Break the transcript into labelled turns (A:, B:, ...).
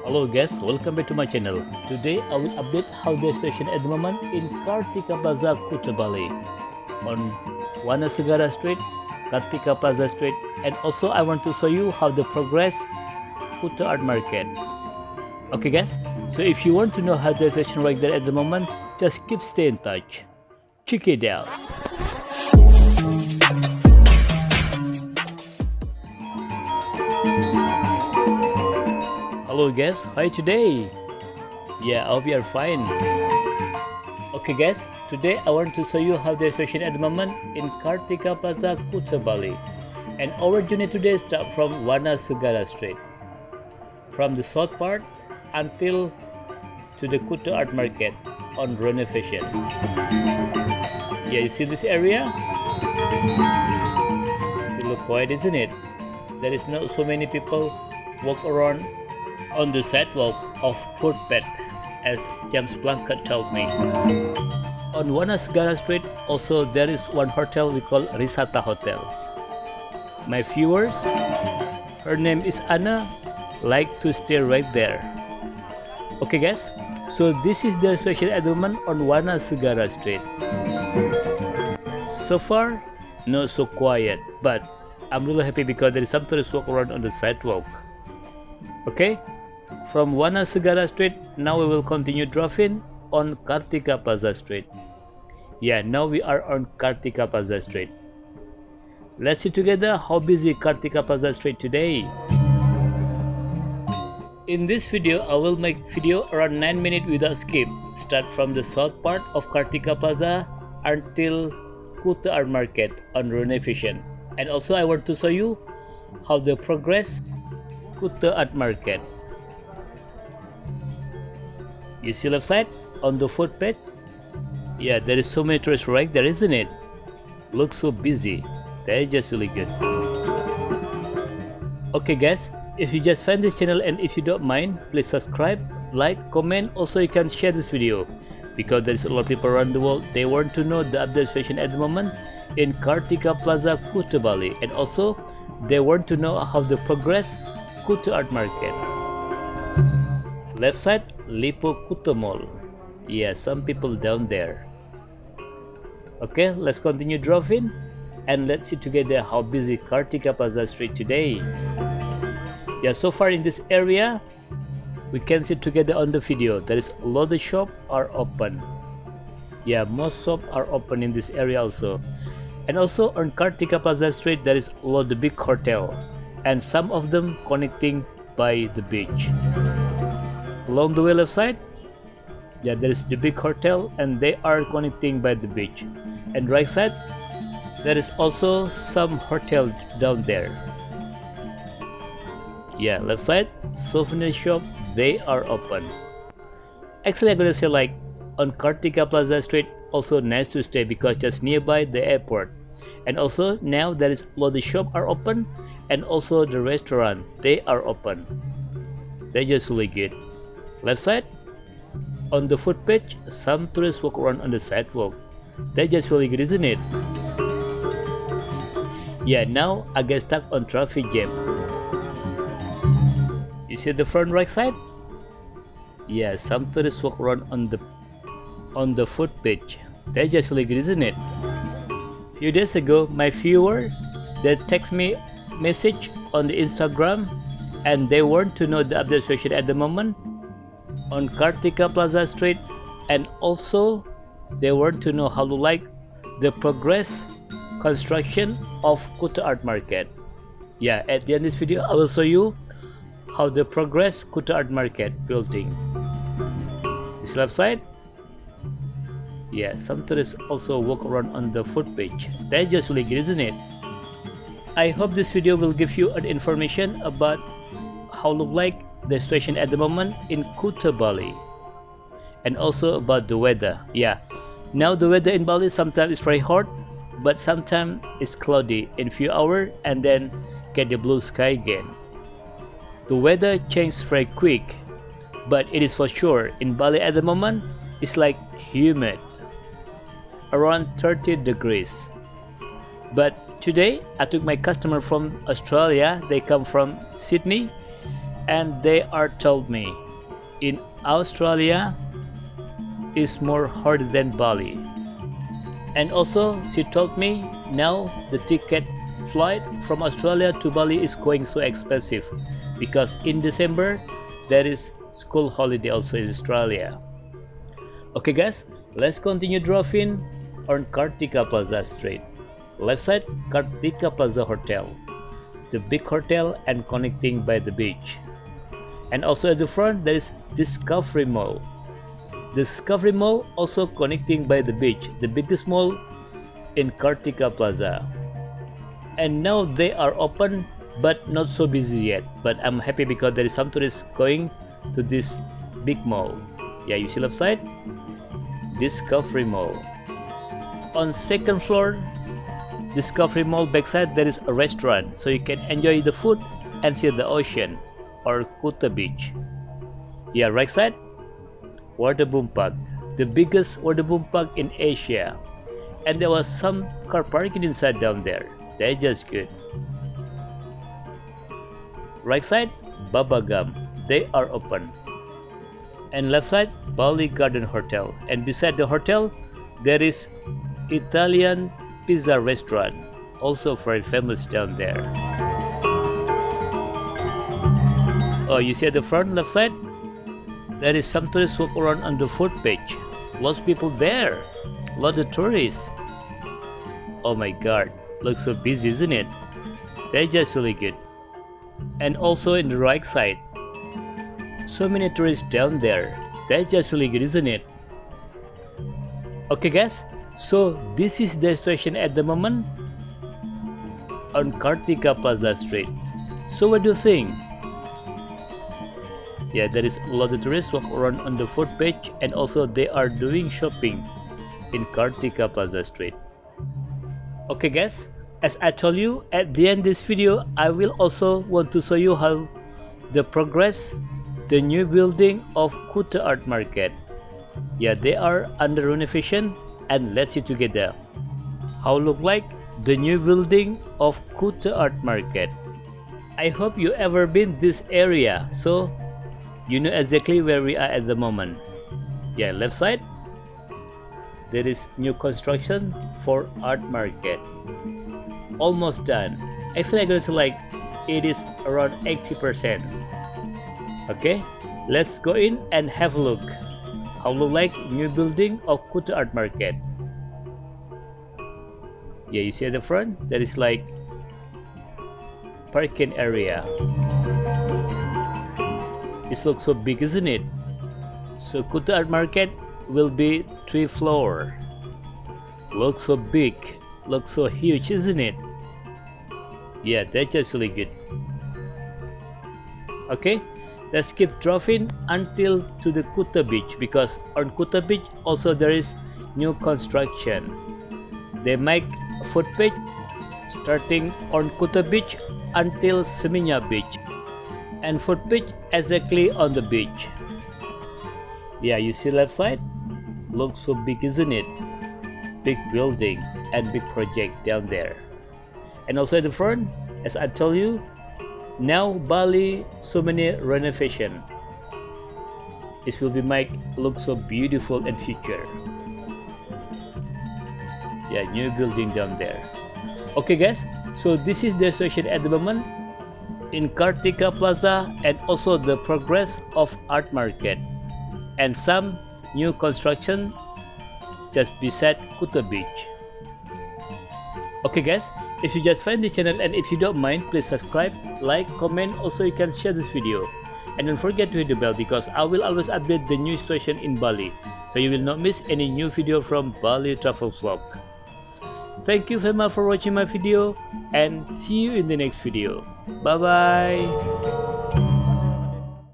A: Hello guys, welcome back to my channel. Today I will update how the situation at the moment in Kartika Plaza Kuta Bali on Wana Segara Street, Kartika Plaza Street, and also I want to show you how the progress Kuta Art Market. Okay guys, so if you want to know how the situation right there at the moment, just keep stay in touch. Check it out. Hello guys, how are you today? Yeah, I hope you are fine. Okay guys, today I want to show you how the situation at the moment in Kartika Plaza Kuta Bali. And our journey today starts from Wana Segara Street, from the south part until to the Kuta Art Market on renovation. Yeah, you see this area? Still look quiet, isn't it? There is not so many people walk around on the sidewalk of footpatch, as James Blanket told me. On Wana Segara Street also there is one hotel we call Risata Hotel. My viewers, her name is Anna, like to stay right there. Okay guys, so this is the situation at the moment on Wana Segara Street. So far, not so quiet, but I'm really happy because there is some tourists walk around on the sidewalk. Okay, from Wana Segara Street, now we will continue driving on Kartika Plaza Street. Yeah, now we are on Kartika Plaza Street. Let's see together how busy Kartika Plaza Street today. In this video, I will make video around 9 minutes without skip. Start from the south part of Kartika Plaza until Kuta Art Market on renovation. And also I want to show you how the progress Kuta Art Market. You see left side on the footpath? Yeah, there is so many tourists right there, isn't it? Looks so busy. That is just really good. Okay guys, if you just find this channel and if you don't mind, please subscribe, like, comment. Also you can share this video because there is a lot of people around the world, they want to know the update situation at the moment in Kartika Plaza Kuta Bali, and also they want to know how the progress Kuta Art Market. Left side, Lipo Kuta Mall. Yeah, some people down there. Okay, let's continue driving and let's see together how busy Kartika Plaza Street today. Yeah, so far in this area, we can see together on the video, there is a lot of shops are open. Yeah, most shops are open in this area also. And also on Kartika Plaza Street, there is a lot of big hotel, and some of them connecting by the beach. Along the way left side, yeah, there is the big hotel and they are connecting by the beach. And right side, there is also some hotel down there. Yeah, left side, souvenir shop, they are open. Actually, I'm gonna say like on Kartika Plaza Street, also nice to stay because just nearby the airport. And also now there is a lot of shops are open, and also the restaurant, they are open. They're just really good. Left side, on the footpath, some tourists walk around on the sidewalk. They're just really good, isn't it? Yeah, now I get stuck on traffic jam. You see the front right side? Yeah, some tourists walk around on the footpath. They're just really good, isn't it? Few days ago, my viewer, they text me message on the Instagram, and they want to know the update situation at the moment on Kartika Plaza Street, and also they want to know how to like the progress construction of Kuta Art Market. Yeah, at the end of this video, I will show you how the progress Kuta Art Market building. This left side. Yeah, some tourists also walk around on the footpath. That's just really good, isn't it? I hope this video will give you an information about how look like the situation at the moment in Kuta Bali, and also about the weather. Yeah, now the weather in Bali sometimes is very hot, but sometimes it's cloudy in few hours and then get the blue sky again. The weather changes very quick, but it is for sure in Bali at the moment it's like humid, around 30 degrees. But today I took my customer from Australia. They come from Sydney, and they are told me in Australia is more hot than Bali. And also she told me now the ticket flight from Australia to Bali is going so expensive because in December there is school holiday also in Australia. Okay guys, let's continue driving on Kartika Plaza Street. Left side, Kartika Plaza Hotel, the big hotel and connecting by the beach. And also at the front there is Discovery Mall. Discovery Mall also connecting by the beach, the biggest mall in Kartika Plaza. And now they are open but not so busy yet, but I'm happy because there is some tourists going to this big mall. Yeah, you see left side, Discovery Mall. On second floor Discovery Mall backside there is a restaurant, so you can enjoy the food and see the ocean or Kuta beach. Yeah, right side, water boom park, the biggest water boom park in Asia, and there was some car parking inside down there. They're just good. Right side, Baba Gum, they are open. And left side, Bali Garden Hotel, and beside the hotel there is Italian pizza restaurant, also very famous down there. Oh, you see at the front left side, there is some tourists walk around on the footpatch. Lots of people there, lots of tourists. Oh my god, looks so busy, isn't it? They're just really good. And also in the right side, so many tourists down there. They're just really good, isn't it? Okay guys, so this is the situation at the moment on Kartika Plaza Street. So what do you think? Yeah, there is a lot of tourists walk around on the footpatch, and also they are doing shopping in Kartika Plaza Street. Okay guys, as I told you at the end of this video, I will also want to show you how the progress the new building of Kuta Art Market. Yeah, they are under renovation, and let's see together how look like the new building of Kuta Art Market. I hope you ever been this area, so you know exactly where we are at the moment. Yeah, left side there is new construction for art market, almost done. Actually I'm going to say like it is around 80%. Okay, let's go in and have a look how look like new building of Kuta Art Market. Yeah, you see at the front there is like parking area. It looks so big, isn't it? So Kuta Art Market will be 3 floor. Looks so big, looks so huge, isn't it? Yeah, that's just really good. Okay, let's keep driving until to the Kuta beach, because on Kuta beach also there is new construction. They make a footpath starting on Kuta beach until Seminya beach, and footpath exactly on the beach. Yeah, you see left side, looks so big, isn't it? Big building and big project down there. And also at the front, as I told you, now Bali so many renovation. It will be make look so beautiful in future. Yeah, new building down there. Okay guys, so this is the situation at the moment in Kartika Plaza, and also the progress of art market and some new construction just beside Kuta beach. Okay guys, if you just find this channel and if you don't mind, please subscribe, like, comment, also you can share this video, and don't forget to hit the bell because I will always update the new situation in Bali, so you will not miss any new video from Bali Travel Vlog. Thank you very much for watching my video, and see you in the next video. Bye bye.